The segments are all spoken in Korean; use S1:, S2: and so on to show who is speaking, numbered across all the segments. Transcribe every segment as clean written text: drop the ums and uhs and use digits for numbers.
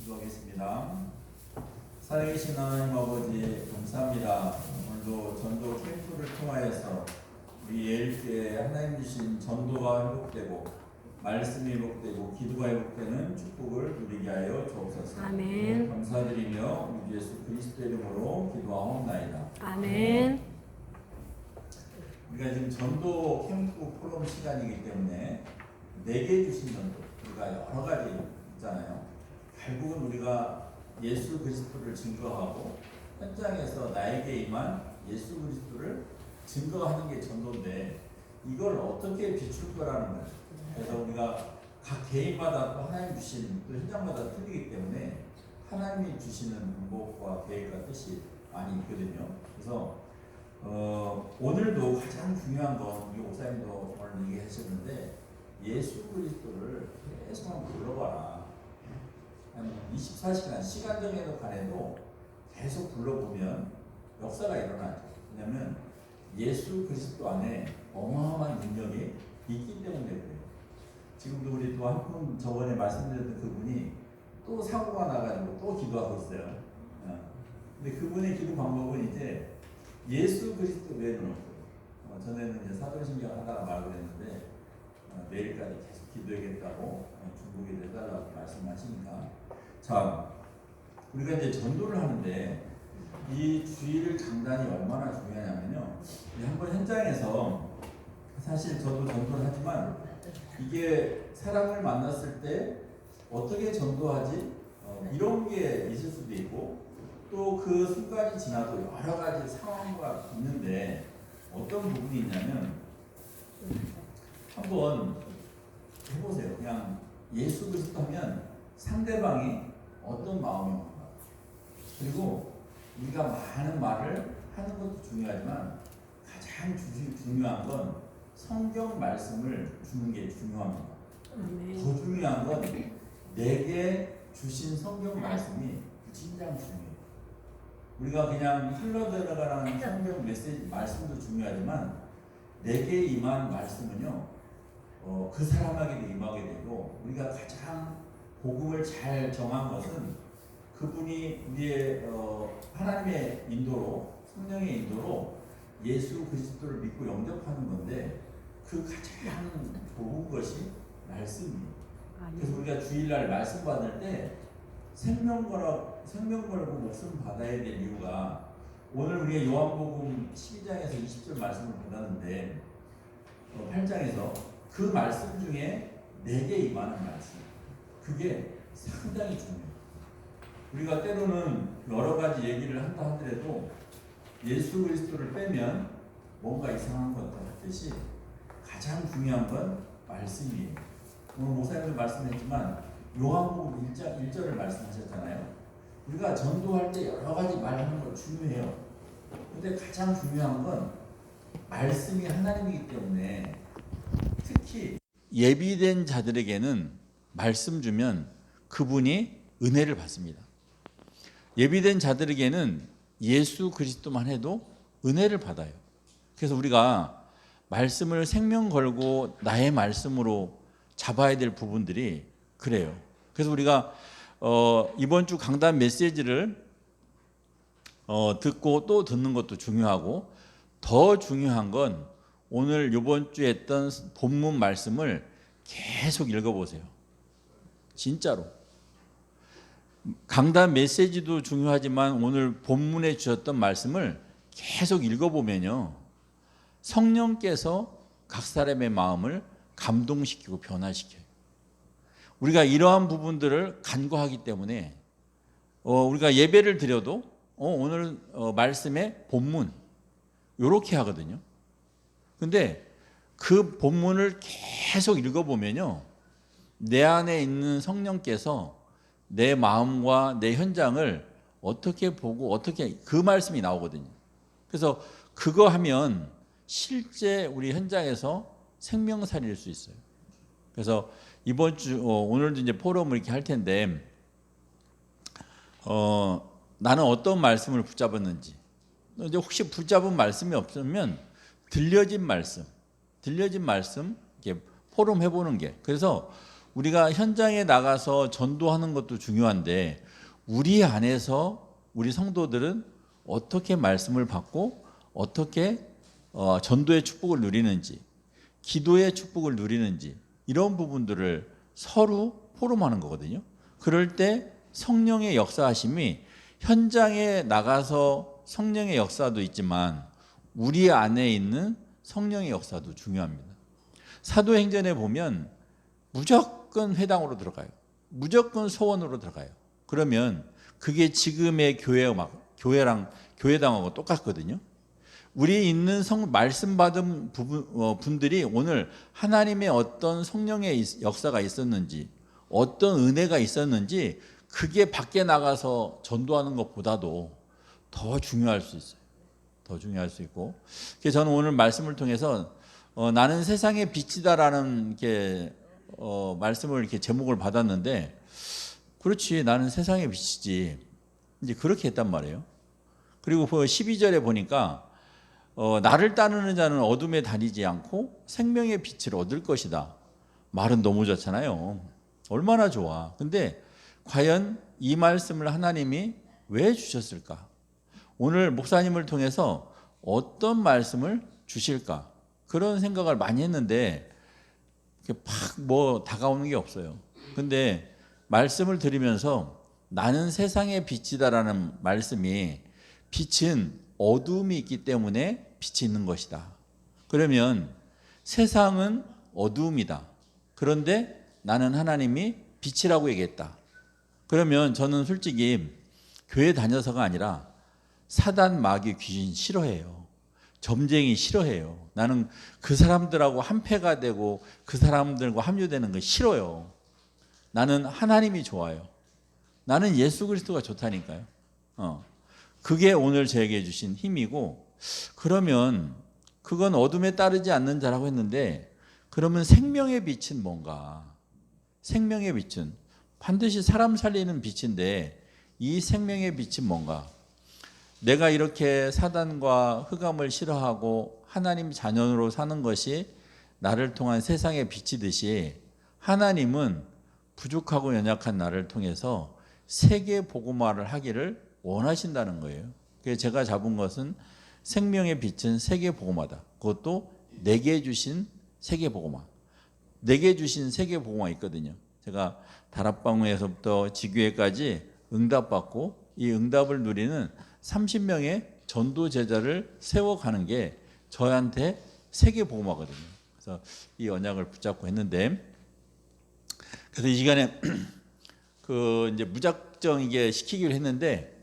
S1: 기도하겠습니다. 살아계신 하나님 아버지 감사합니다. 오늘도 전도 캠프를 통하여서 우리 예일교회에 하나님 주신 전도가 회복되고 말씀이 회복되고 기도가 회복되는 축복을 누리게 하여 주옵소서.
S2: 아멘.
S1: 감사드리며 우리 예수 그리스도 이름으로 기도하옵나이다.
S2: 아멘.
S1: 우리가 지금 전도 캠프 포럼 시간이기 때문에 4개 주신 전도 우리가 여러 가지 있잖아요. 결국은 우리가 예수 그리스도를 증거하고 현장에서 나에게 임한 예수 그리스도를 증거하는 게 전도인데 이걸 어떻게 비출 거라는 거죠. 그래서 우리가 각 개인마다 또 하나님 주신 또 현장마다 틀리기 때문에 하나님이 주시는 방법과 계획과 뜻이 많이 있거든요. 그래서 오늘도 가장 중요한 건 우리 목사님도 오늘 얘기하셨는데 예수 그리스도를 계속 한번 불러봐라. 한 24시간 시간 정해놓고 안 해도 계속 불러보면 역사가 일어나죠. 왜냐하면 예수 그리스도 안에 어마어마한 능력이 있기 때문에 그래요. 지금도 우리 또 한 분 저번에 말씀드렸던 그분이 또 사고가 나가지고 또 기도하고 있어요. 근데 그분의 기도 방법은 이제 예수 그리스도 외에는 없어요. 전에는 이제 사도신경 하다가 말고 했는데 내일까지 계속 기도해야겠다고 중보기도 해달라고 말씀하시니까 자 우리가 이제 전도를 하는데 이 주일을 장단이 얼마나 중요하냐면요. 한번 현장에서 사실 저도 전도를 하지만 이게 사람을 만났을 때 어떻게 전도하지? 이런 게 있을 수도 있고 또 그 순간이 지나도 여러 가지 상황과 있는데 어떤 부분이 있냐면 한번 해보세요. 그냥 예수 그리스도 하면 상대방이 어떤 마음인가 그리고 우리가 많은 말을 하는 것도 중요하지만 가장 중요한 건 성경 말씀을 주는 게 중요합니다. 더 중요한 건 내게 주신 성경 말씀이 진짜 중요해요. 우리가 그냥 흘러들어가는 성경 메시지 말씀도 중요하지만 내게 임한 말씀은요 그 사람에게도 임하게 되고 우리가 가장 복음을 잘 정한 것은 그분이 우리의 하나님의 인도로 성령의 인도로 예수 그리스도를 믿고 영접하는 건데 그 가장 좋은 것이 말씀이에요. 그래서 우리가 주일날 말씀 받을 때 생명 걸고 목숨 받아야 될 이유가 오늘 우리가 요한복음 12장에서 20절 말씀을 받았는데 8장에서 그 말씀 중에 내게 임하는 말씀 그게 상당히 중요해요. 우리가 때로는 여러 가지 얘기를 한다 하더라도 예수 그리스도를 빼면 뭔가 이상한 것 같듯이 가장 중요한 건 말씀이에요. 오늘 목사님도 말씀했지만 요한복음 1장 1절을 말씀하셨잖아요. 우리가 전도할 때 여러 가지 말하는 거 중요해요. 근데 가장 중요한 건 말씀이 하나님이기 때문에 특히 예비된 자들에게는 말씀 주면 그분이 은혜를 받습니다. 예비된 자들에게는 예수 그리스도만 해도 은혜를 받아요. 그래서 우리가 말씀을 생명 걸고 나의 말씀으로 잡아야 될 부분들이 그래요. 그래서 우리가 이번 주 강단 메시지를 듣고 또 듣는 것도 중요하고 더 중요한 건 오늘 이번 주에 했던 본문 말씀을 계속 읽어보세요. 진짜로. 강단 메시지도 중요하지만 오늘 본문에 주셨던 말씀을 계속 읽어보면요. 성령께서 각 사람의 마음을 감동시키고 변화시켜요. 우리가 이러한 부분들을 간구하기 때문에 우리가 예배를 드려도 오늘 말씀의 본문 이렇게 하거든요. 근데 그 본문을 계속 읽어보면요. 내 안에 있는 성령께서 내 마음과 내 현장을 어떻게 보고 어떻게 그 말씀이 나오거든요. 그래서 그거 하면 실제 우리 현장에서 생명살이일 수 있어요. 그래서 이번 주 오늘도 이제 포럼을 이렇게 할 텐데 나는 어떤 말씀을 붙잡았는지 이제 혹시 붙잡은 말씀이 없으면 들려진 말씀 이렇게 포럼 해보는 게 그래서 우리가 현장에 나가서 전도하는 것도 중요한데 우리 안에서 우리 성도들은 어떻게 말씀을 받고 어떻게 전도의 축복을 누리는지, 기도의 축복을 누리는지, 이런 부분들을 서로 포럼하는 거거든요. 그럴 때 성령의 역사하심이 현장에 나가서 성령의 역사도 있지만 우리 안에 있는 성령의 역사도 중요합니다. 사도행전에 보면 무조건 회당으로 들어가요. 무조건 소원으로 들어가요. 그러면 그게 지금의 교회당하고 똑같거든요. 우리 있는 말씀 받은 분들이 오늘 하나님의 어떤 성령의 역사가 있었는지, 어떤 은혜가 있었는지, 그게 밖에 나가서 전도하는 것보다도 더 중요할 수 있어요. 더 중요할 수 있고, 그래서 저는 오늘 말씀을 통해서 나는 세상의 빛이다라는 말씀을 이렇게 제목을 받았는데, 그렇지, 나는 세상의 빛이지, 이제 그렇게 했단 말이에요. 그리고 12절에 보니까 나를 따르는 자는 어둠에 다니지 않고 생명의 빛을 얻을 것이다. 말은 너무 좋잖아요. 얼마나 좋아. 근데 과연 이 말씀을 하나님이 왜 주셨을까? 오늘 목사님을 통해서 어떤 말씀을 주실까? 그런 생각을 많이 했는데 팍 다가오는 게 없어요. 근데 말씀을 들으면서 나는 세상의 빛이다라는 말씀이, 빛은 어둠이 있기 때문에 빛이 있는 것이다. 그러면 세상은 어둠이다. 그런데 나는 하나님이 빛이라고 얘기했다. 그러면 저는 솔직히 교회 다녀서가 아니라 사단, 마귀, 귀신 싫어해요. 점쟁이 싫어해요. 나는 그 사람들하고 한패가 되고 그 사람들과 합류되는 거 싫어요. 나는 하나님이 좋아요. 나는 예수 그리스도가 좋다니까요. 그게 오늘 저에게 주신 힘이고, 그러면 그건 어둠에 따르지 않는 자라고 했는데, 그러면 생명의 빛은 뭔가? 생명의 빛은 반드시 사람 살리는 빛인데, 이 생명의 빛은 뭔가? 내가 이렇게 사단과 흑암을 싫어하고 하나님 자녀로 사는 것이 나를 통한 세상의 빛이듯이, 하나님은 부족하고 연약한 나를 통해서 세계 복음화를 하기를 원하신다는 거예요. 그래서 제가 잡은 것은 생명의 빛은 세계 복음화다. 그것도 내게 주신 세계 복음화. 내게 주신 세계 복음화 있거든요. 제가 다락방에서부터 지교회까지 응답받고 이 응답을 누리는 30명의 전도 제자를 세워가는 게 저한테 세계 복음화거든요. 그래서 이 언약을 붙잡고 했는데, 그래서 이 시간에 이제 무작정 이게 시키기로 했는데,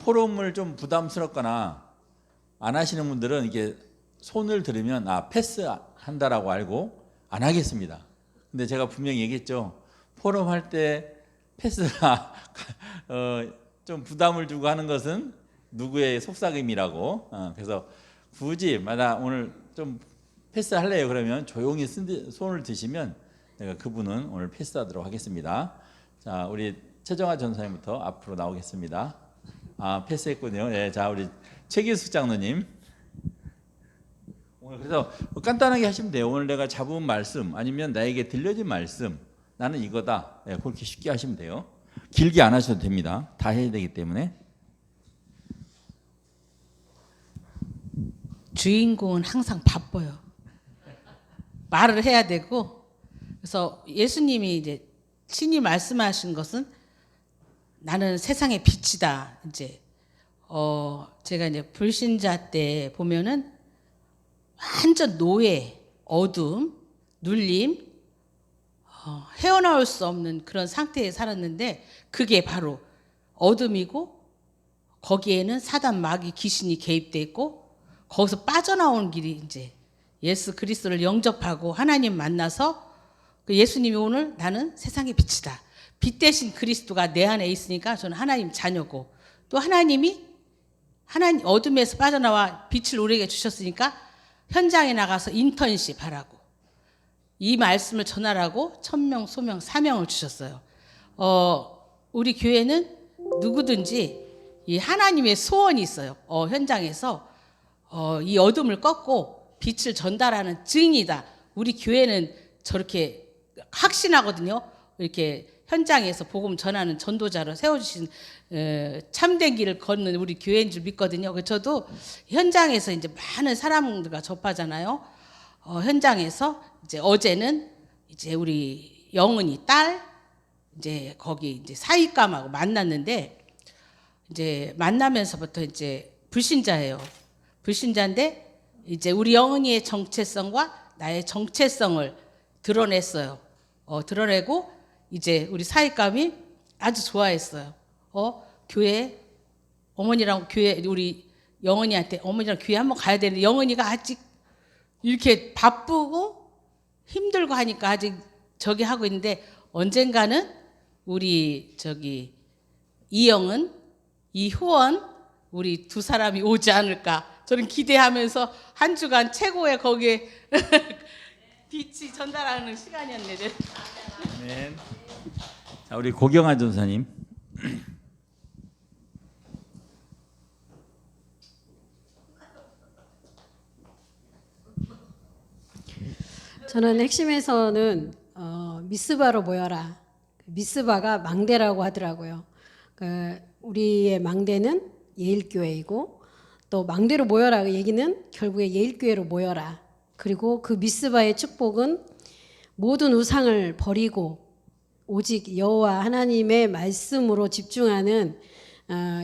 S1: 포럼을 좀 부담스럽거나 안 하시는 분들은 이게 손을 들으면 패스한다라고 알고 안 하겠습니다. 근데 제가 분명히 얘기했죠. 포럼 할 때 패스가 좀 부담을 주고 하는 것은 누구의 속삭임이라고. 그래서 굳이 나 오늘 좀 패스할래요 그러면 조용히 손을 드시면 내가 그분은 오늘 패스하도록 하겠습니다. 자, 우리 최정아 전사님부터 앞으로 나오겠습니다. 패스했군요. 네, 자, 우리 최기숙 장로님. 오늘 그래서 간단하게 하시면 돼요. 오늘 내가 잡은 말씀 아니면 나에게 들려진 말씀, 나는 이거다. 네, 그렇게 쉽게 하시면 돼요. 길게 안 하셔도 됩니다. 다 해야 되기 때문에.
S2: 주인공은 항상 바빠요. 말을 해야 되고, 그래서 예수님이 이제 친히 말씀하신 것은 나는 세상의 빛이다. 이제 제가 이제 불신자 때 보면은 완전 노예, 어둠, 눌림, 헤어나올 수 없는 그런 상태에 살았는데, 그게 바로 어둠이고 거기에는 사단, 마귀, 귀신이 개입돼 있고, 거기서 빠져나오는 길이 이제 예수 그리스도를 영접하고 하나님 만나서, 예수님이 오늘 나는 세상의 빛이다. 빛 대신 그리스도가 내 안에 있으니까 저는 하나님 자녀고, 또 하나님 어둠에서 빠져나와 빛을 우리에게 주셨으니까 현장에 나가서 인턴십 하라고, 이 말씀을 전하라고 천명, 소명, 사명을 주셨어요. 우리 교회는 누구든지 이 하나님의 소원이 있어요. 현장에서 이 어둠을 꺾고 빛을 전달하는 증인이다. 우리 교회는 저렇게 확신하거든요. 이렇게 현장에서 복음 전하는 전도자로 세워주신 참된 길을 걷는 우리 교회인 줄 믿거든요. 그래서 저도 현장에서 이제 많은 사람들과 접하잖아요. 현장에서 이제 어제는 이제 우리 영은이 딸 이제 거기 이제 사익감하고 만났는데 이제 만나면서부터 이제 불신자예요. 불신자인데 이제 우리 영은이의 정체성과 나의 정체성을 드러냈어요. 드러내고 이제 우리 사익감이 아주 좋아했어요. 교회 어머니랑 교회 우리 영은이한테 어머니랑 교회 한번 가야 되는데 영은이가 아직 이렇게 바쁘고 힘들고 하니까 아직 저기 하고 있는데 언젠가는 우리 저기 이영은 이후원 우리 두 사람이 오지 않을까 저는 기대하면서 한 주간 최고의 거기에 빛이 전달하는 시간이었네.
S1: 네. 자, 우리 고경아 전사님.
S3: 저는 핵심에서는 미스바로 모여라. 미스바가 망대라고 하더라고요. 우리의 망대는 예일교회이고 또 망대로 모여라 그 얘기는 결국에 예일교회로 모여라. 그리고 그 미스바의 축복은 모든 우상을 버리고 오직 여호와 하나님의 말씀으로 집중하는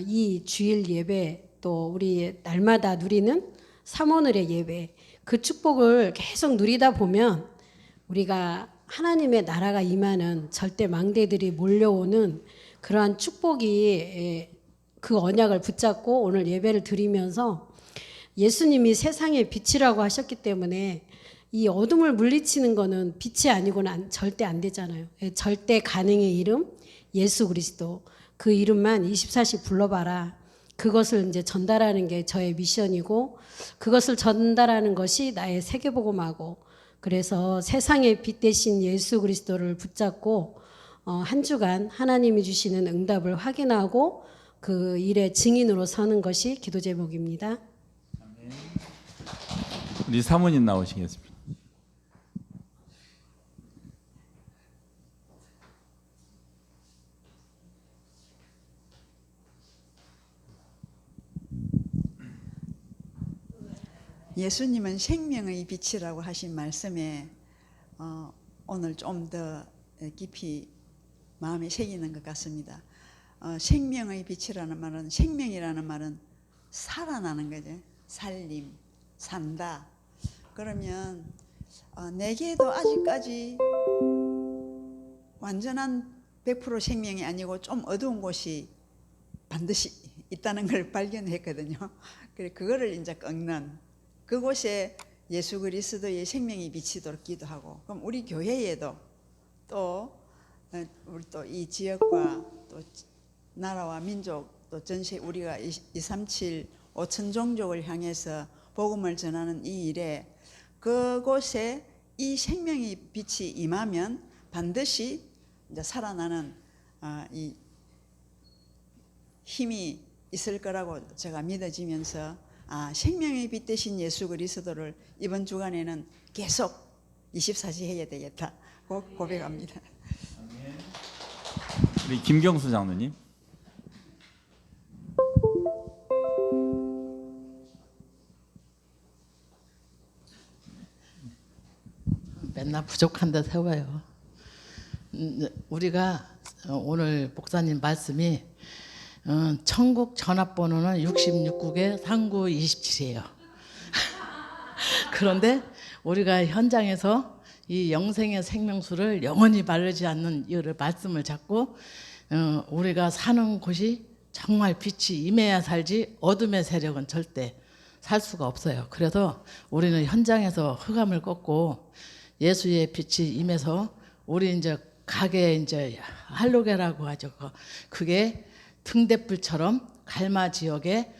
S3: 이 주일 예배 또 우리 날마다 누리는 삼오늘의 예배 그 축복을 계속 누리다 보면 우리가 하나님의 나라가 임하는 절대 망대들이 몰려오는 그러한 축복이 그 언약을 붙잡고 오늘 예배를 드리면서 예수님이 세상의 빛이라고 하셨기 때문에 이 어둠을 물리치는 거는 빛이 아니고는 절대 안 되잖아요. 절대 가능의 이름 예수 그리스도 그 이름만 24시 불러봐라. 그것을 이제 전달하는 게 저의 미션이고 그것을 전달하는 것이 나의 세계복음하고 그래서 세상의 빛 대신 예수 그리스도를 붙잡고 한 주간 하나님이 주시는 응답을 확인하고 그 일의 증인으로 서는 것이 기도 제목입니다.
S1: 우리 사모님 나오시겠습니다.
S4: 예수님은 생명의 빛이라고 하신 말씀에 오늘 좀 더 깊이 마음에 새기는 것 같습니다. 생명의 빛이라는 말은 생명이라는 말은 살아나는 거죠. 살림, 산다. 그러면 내게도 아직까지 완전한 100% 생명이 아니고 좀 어두운 곳이 반드시 있다는 걸 발견했거든요. 그래 그거를 이제 꺾는 그곳에 예수 그리스도의 생명이 비치도록 기도하고 그럼 우리 교회에도 또 우리 또 이 지역과 또 나라와 민족 또 전세 우리가 237 5천 종족을 향해서 복음을 전하는 이 일에 그곳에 이 생명의 빛이 임하면 반드시 이제 살아나는 이 힘이 있을 거라고 제가 믿어지면서 생명의 빛 대신 예수 그리스도를 이번 주간에는 계속 24시 해야 되겠다 고백합니다.
S1: 우리 김경수 장로님.
S5: 맨날 부족한 데 세워요. 우리가 오늘 목사님 말씀이 천국 전화번호는 66국에 3927이에요. 그런데 우리가 현장에서 이 영생의 생명수를 영원히 마르지 않는 이 말씀을 잡고 우리가 사는 곳이 정말 빛이 임해야 살지 어둠의 세력은 절대 살 수가 없어요. 그래서 우리는 현장에서 흑암을 꺾고 예수의 빛이 임해서 우리 이제 가게 이제 할로게라고 하죠. 그게 등대불처럼 갈마 지역에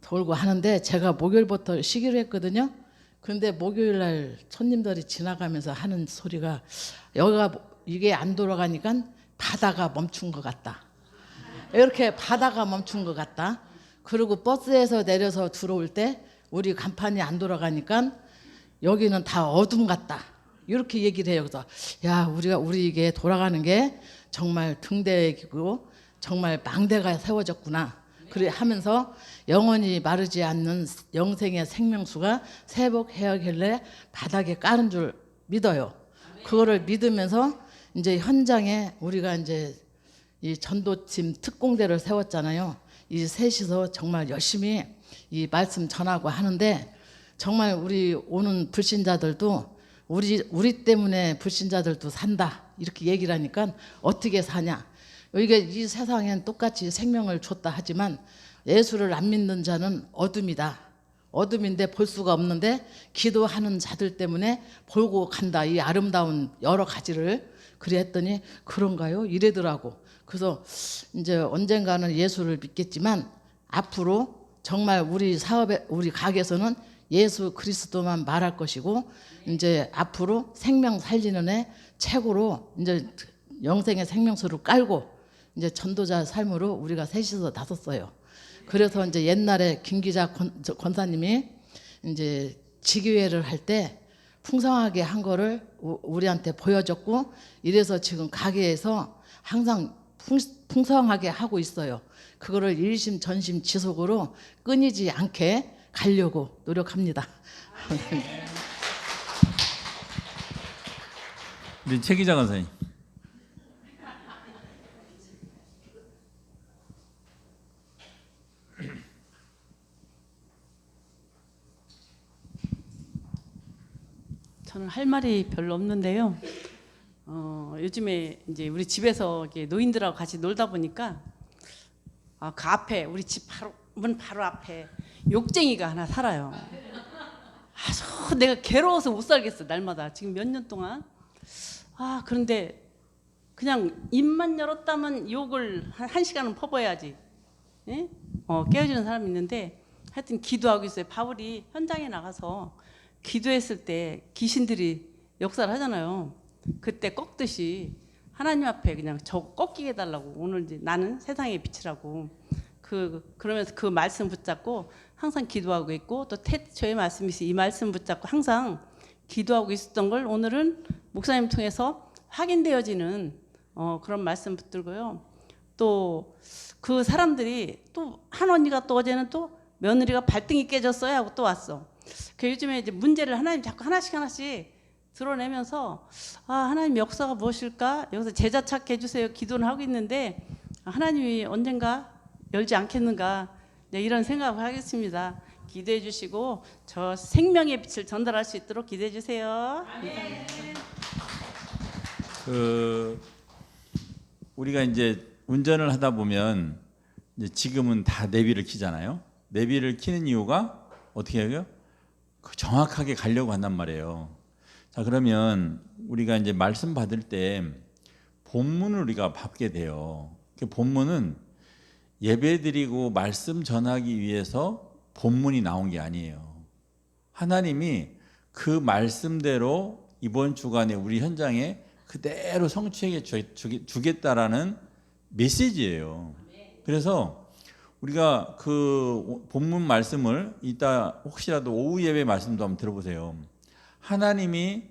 S5: 돌고 하는데 제가 목요일부터 쉬기로 했거든요. 근데 목요일 날 손님들이 지나가면서 하는 소리가 여기가 이게 안 돌아가니까 바다가 멈춘 것 같다. 이렇게 바다가 멈춘 것 같다. 그리고 버스에서 내려서 들어올 때 우리 간판이 안 돌아가니까 여기는 다 어둠 같다. 이렇게 얘기를 해요. 그래서 야, 우리 이게 돌아가는 게 정말 등대이고 정말 망대가 세워졌구나. 그래 하면서 영원히 마르지 않는 영생의 생명수가 세복해야길래 바닥에 깔은 줄 믿어요. 그거를 믿으면서 이제 현장에 우리가 이제 이 전도팀 특공대를 세웠잖아요. 이 셋이서 정말 열심히 이 말씀 전하고 하는데 정말 우리 오는 불신자들도 우리 때문에 불신자들도 산다 이렇게 얘기를 하니까 어떻게 사냐. 이게 이 세상엔 똑같이 생명을 줬다 하지만 예수를 안 믿는 자는 어둠이다. 어둠인데 볼 수가 없는데 기도하는 자들 때문에 보고 간다. 이 아름다운 여러 가지를 그래 했더니 그런가요? 이래더라고. 그래서 이제 언젠가는 예수를 믿겠지만 앞으로 정말 우리 사업에 우리 가게에서는 예수 그리스도만 말할 것이고 이제 앞으로 생명 살리는 애 최고로 이제 영생의 생명수를 깔고 이제 전도자 삶으로 우리가 셋이서 나섰어요. 그래서 이제 옛날에 김기자 권사님이 이제 지교회를 할 때 풍성하게 한 거를 우리한테 보여줬고 이래서 지금 가게에서 항상 풍성하게 하고 있어요. 그거를 일심 전심 지속으로 끊이지 않게 가려고 노력합니다.
S1: 우리 최 기자 권사님.
S6: 저는 할 말이 별로 없는데요. 요즘에 이제 우리 집에서 이렇게 노인들하고 같이 놀다 보니까 그 앞에 우리 집 문 바로 앞에 욕쟁이가 하나 살아요. 아주 내가 괴로워서 못 살겠어 날마다 지금 몇 년 동안. 그런데 그냥 입만 열었다면 욕을 한 시간은 퍼봐야지. 예? 깨워주는 사람이 있는데 하여튼 기도하고 있어요. 바울이 현장에 나가서 기도했을 때 귀신들이 역사를 하잖아요. 그때 꺾듯이 하나님 앞에 그냥 저 꺾이게 해달라고 오늘 이제 나는 세상의 빛이라고 그러면서 그 말씀 붙잡고 항상 기도하고 있고 또 태초의 말씀이 이 말씀 붙잡고 항상 기도하고 있었던 걸 오늘은 목사님 통해서 확인되어지는 그런 말씀 붙들고요. 또 그 사람들이 또 한 언니가 또 어제는 또 며느리가 발등이 깨졌어요 하고 또 왔어. 그 요즘에 이제 문제를 하나님 자꾸 하나씩 드러내면서 하나님 역사가 무엇일까? 여기서 제자 찾게 해주세요. 기도는 하고 있는데 하나님이 언젠가 열지 않겠는가? 네, 이런 생각을 하겠습니다. 기도해 주시고 저 생명의 빛을 전달할 수 있도록 기도해 주세요.
S1: 우리가 이제 운전을 하다 보면 이제 지금은 다 내비를 켜잖아요. 내비를 켜는 이유가 어떻게 해요? 정확하게 가려고 한단 말이에요. 자, 그러면 우리가 이제 말씀 받을 때 본문을 우리가 받게 돼요. 그 본문은 예배드리고 말씀 전하기 위해서 본문이 나온 게 아니에요. 하나님이 그 말씀대로 이번 주간에 우리 현장에 그대로 성취해 주겠다라는 메시지예요. 그래서 우리가 그 본문 말씀을 이따 혹시라도 오후 예배 말씀도 한번 들어보세요. 하나님이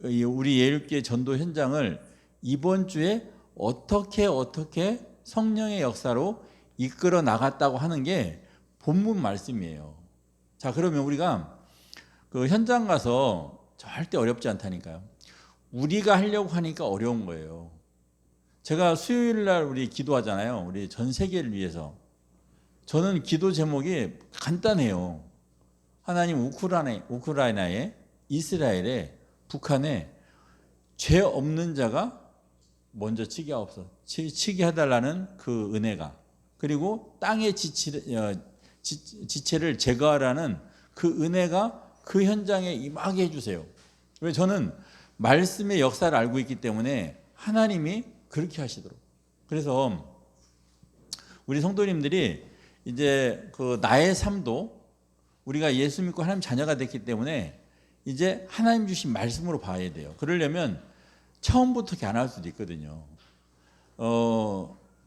S1: 우리 예일교회 전도 현장을 이번 주에 어떻게 성령의 역사로 이끌어 나갔다고 하는 게 본문 말씀이에요. 자, 그러면 우리가 그 현장 가서 절대 어렵지 않다니까요. 우리가 하려고 하니까 어려운 거예요. 제가 수요일 날 우리 기도하잖아요. 우리 전 세계를 위해서. 저는 기도 제목이 간단해요. 하나님 우크라이나에, 이스라엘에, 북한에 죄 없는 자가 먼저 치게 해달라는 그 은혜가, 그리고 땅의 지체를 제거하라는 그 은혜가 그 현장에 임하게 해주세요. 왜? 저는 말씀의 역사를 알고 있기 때문에 하나님이 그렇게 하시도록. 그래서 우리 성도님들이 이제 그 나의 삶도 우리가 예수 믿고 하나님 자녀가 됐기 때문에 이제 하나님 주신 말씀으로 봐야 돼요. 그러려면 처음부터 이렇게 안 할 수도 있거든요.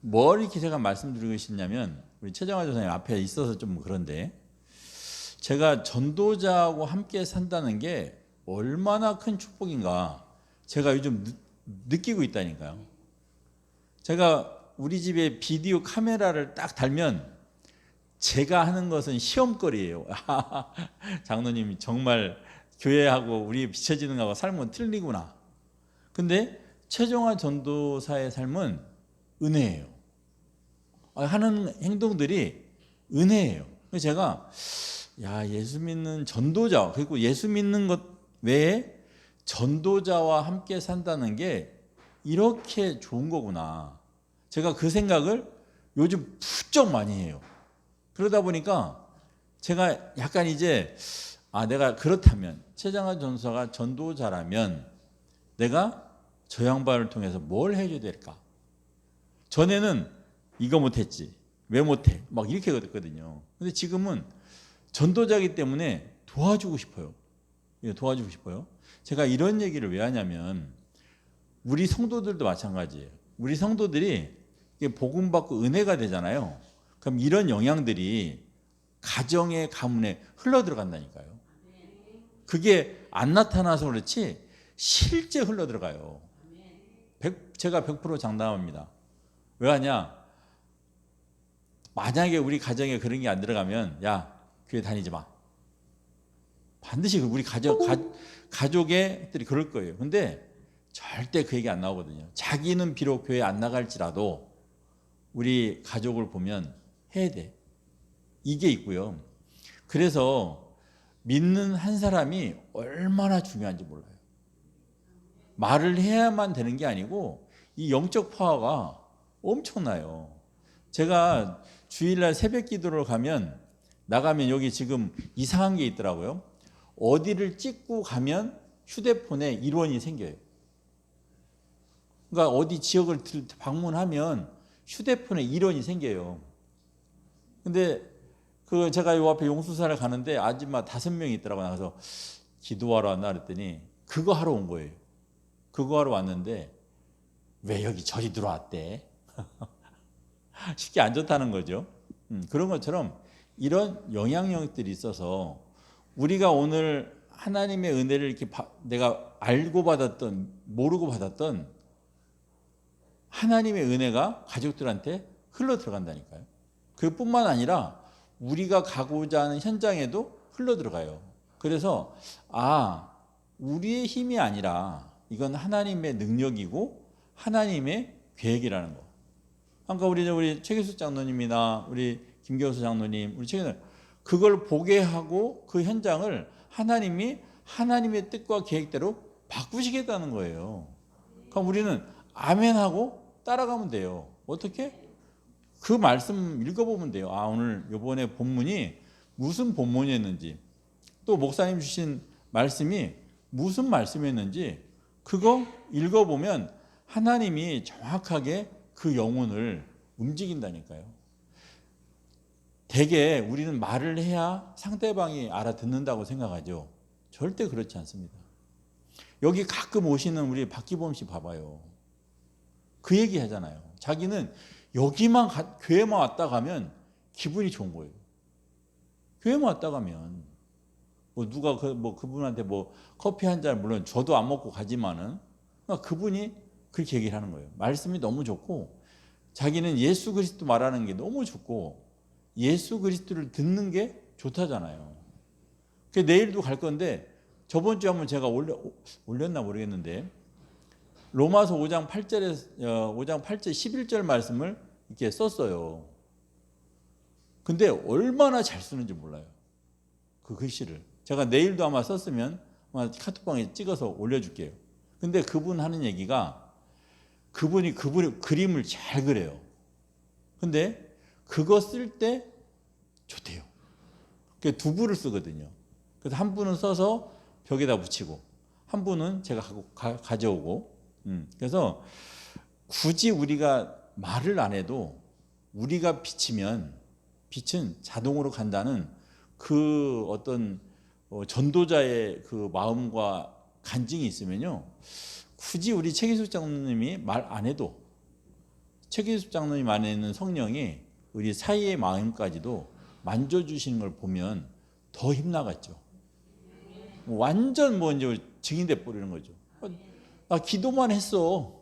S1: 뭘 이렇게 제가 말씀드리고 싶냐면, 우리 최정화 전사님 앞에 있어서 좀 그런데, 제가 전도자하고 함께 산다는 게 얼마나 큰 축복인가 제가 요즘 느끼고 있다니까요. 제가 우리 집에 비디오 카메라를 딱 달면 제가 하는 것은 시험거리예요. 장로님이 정말 교회하고 우리 비춰지는 거하고 삶은 틀리구나. 근데 최종화 전도사의 삶은 은혜예요. 하는 행동들이 은혜예요. 그래서 제가 예수 믿는 전도자, 그리고 예수 믿는 것 외에 전도자와 함께 산다는 게 이렇게 좋은 거구나. 제가 그 생각을 요즘 부쩍 많이 해요. 그러다 보니까 제가 약간 이제 내가 그렇다면 최정화 전도사가 전도자라면 내가 저 양반을 통해서 뭘 해줘야 될까? 전에는 이거 못했지, 왜 못해? 막 이렇게 됐거든요. 근데 지금은 전도자이기 때문에 도와주고 싶어요. 도와주고 싶어요. 제가 이런 얘기를 왜 하냐면 우리 성도들도 마찬가지예요. 우리 성도들이 복음 받고 은혜가 되잖아요. 그럼 이런 영향들이 가정의 가문에 흘러 들어간다니까요. 그게 안 나타나서 그렇지 실제 흘러 들어가요. 제가 100% 장담합니다. 왜 하냐? 만약에 우리 가정에 그런 게 안 들어가면 교회 다니지 마. 반드시 우리 가족의 들이 그럴 거예요. 근데 절대 그 얘기 안 나오거든요. 자기는 비록 교회 안 나갈지라도 우리 가족을 보면 해야 돼. 이게 있고요. 그래서 믿는 한 사람이 얼마나 중요한지 몰라요. 말을 해야만 되는 게 아니고 이 영적 파워가 엄청나요. 제가 주일날 새벽 기도를 나가면 여기 지금 이상한 게 있더라고요. 어디를 찍고 가면 휴대폰에 일원이 생겨요. 그러니까 어디 지역을 방문하면 휴대폰에 일원이 생겨요. 근데 제가 요 앞에 용수사를 가는데 아줌마 5명이 있더라고요. 나가서 기도하러 왔나 그랬더니 그거 하러 온 거예요. 그거 하러 왔는데 왜 여기 저리 들어왔대? 쉽게 안 좋다는 거죠. 그런 것처럼 이런 영향력들이 있어서 우리가 오늘 하나님의 은혜를 이렇게 내가 알고 받았던 모르고 받았던 하나님의 은혜가 가족들한테 흘러 들어간다니까요. 그뿐만 아니라 우리가 가고자 하는 현장에도 흘러 들어가요. 그래서 우리의 힘이 아니라 이건 하나님의 능력이고 하나님의 계획이라는 거. 아까 우리 최기수 장로님이나 우리 김교수 장로님, 우리 최기수 그걸 보게 하고 그 현장을 하나님이 하나님의 뜻과 계획대로 바꾸시겠다는 거예요. 그럼 우리는 아멘하고 따라가면 돼요. 어떻게? 그 말씀 읽어보면 돼요. 오늘 이번에 본문이 무슨 본문이었는지, 또 목사님 주신 말씀이 무슨 말씀이었는지 그거 읽어보면 하나님이 정확하게 그 영혼을 움직인다니까요. 대개 우리는 말을 해야 상대방이 알아듣는다고 생각하죠. 절대 그렇지 않습니다. 여기 가끔 오시는 우리 박기범 씨 봐봐요. 그 얘기 하잖아요. 자기는 여기만 교회만 왔다 가면 기분이 좋은 거예요. 교회만 왔다 가면 누가 그분한테 커피 한 잔 물론 저도 안 먹고 가지만은 그분이 그렇게 얘기를 하는 거예요. 말씀이 너무 좋고 자기는 예수 그리스도 말하는 게 너무 좋고 예수 그리스도를 듣는 게 좋다잖아요. 내일도 갈 건데 저번 주에 한번 제가 올렸나 모르겠는데 로마서 5장 8절에 5장 8절 11절 말씀을 이렇게 썼어요. 근데 얼마나 잘 쓰는지 몰라요. 그 글씨를. 제가 내일도 아마 썼으면 아마 카톡방에 찍어서 올려줄게요. 근데 그분 하는 얘기가 그분이 그림을 잘 그려요. 근데 그거 쓸 때 좋대요. 두 부를 쓰거든요. 그래서 한 분은 써서 벽에다 붙이고 한 분은 제가 가져오고 그래서 굳이 우리가 말을 안 해도 우리가 비치면 빛은 자동으로 간다는 그 어떤 전도자의 그 마음과 간증이 있으면요. 굳이 우리 최기숙 장로님이 말 안 해도 최기숙 장로님 안에 있는 성령이 우리 사이의 마음까지도 만져주시는 걸 보면 더 힘나갔죠. 완전 뭐 이제 증인돼 버리는 거죠. 나 기도만 했어.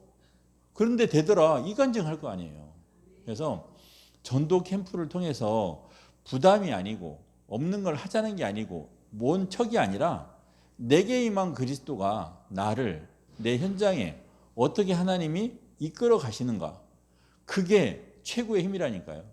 S1: 그런데 되더라. 이간증할 거 아니에요. 그래서 전도 캠프를 통해서 부담이 아니고 없는 걸 하자는 게 아니고 뭔 척이 아니라 내게 임한 그리스도가 나를 내 현장에 어떻게 하나님이 이끌어 가시는가. 그게 최고의 힘이라니까요.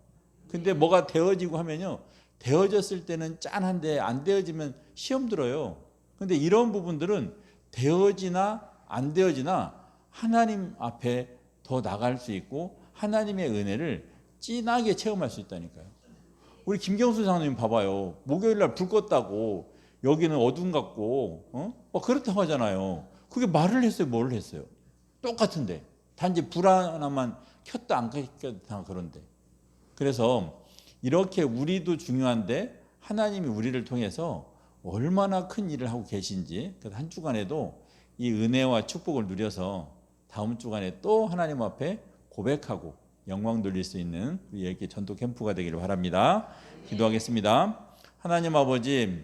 S1: 근데 뭐가 되어지고 하면요. 되어졌을 때는 짠한데 안 되어지면 시험 들어요. 근데 이런 부분들은 되어지나 안 되어지나 하나님 앞에 더 나갈 수 있고 하나님의 은혜를 진하게 체험할 수 있다니까요. 우리 김경수 장로님 봐봐요. 목요일날 불 껐다고 여기는 어둠 같고 그렇다고 하잖아요. 그게 말을 했어요? 뭘 했어요? 똑같은데 단지 불 하나만 켰다 안 켰다 그런데. 그래서 이렇게 우리도 중요한데 하나님이 우리를 통해서 얼마나 큰 일을 하고 계신지 그래서 한 주간에도 이 은혜와 축복을 누려서 다음 주간에 또 하나님 앞에 고백하고 영광 돌릴 수 있는 우리에게 전도 캠프가 되기를 바랍니다. 기도하겠습니다. 하나님 아버지,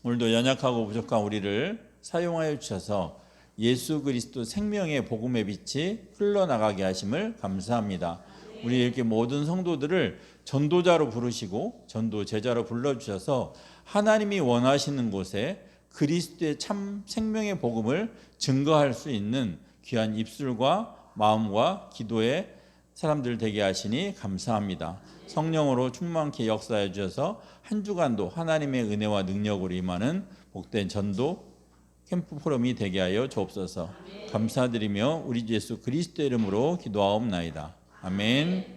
S1: 오늘도 연약하고 부족한 우리를 사용하여 주셔서 예수 그리스도 생명의 복음의 빛이 흘러나가게 하심을 감사합니다. 우리 이렇게 모든 성도들을 전도자로 부르시고 전도 제자로 불러주셔서 하나님이 원하시는 곳에 그리스도의 참 생명의 복음을 증거할 수 있는 귀한 입술과 마음과 기도의 사람들 되게 하시니 감사합니다. 성령으로 충만케 역사해 주셔서 한 주간도 하나님의 은혜와 능력으로 임하는 복된 전도 캠프 포럼이 되게 하여 주옵소서. 감사드리며 우리 주 예수 그리스도의 이름으로 기도하옵나이다. 아멘.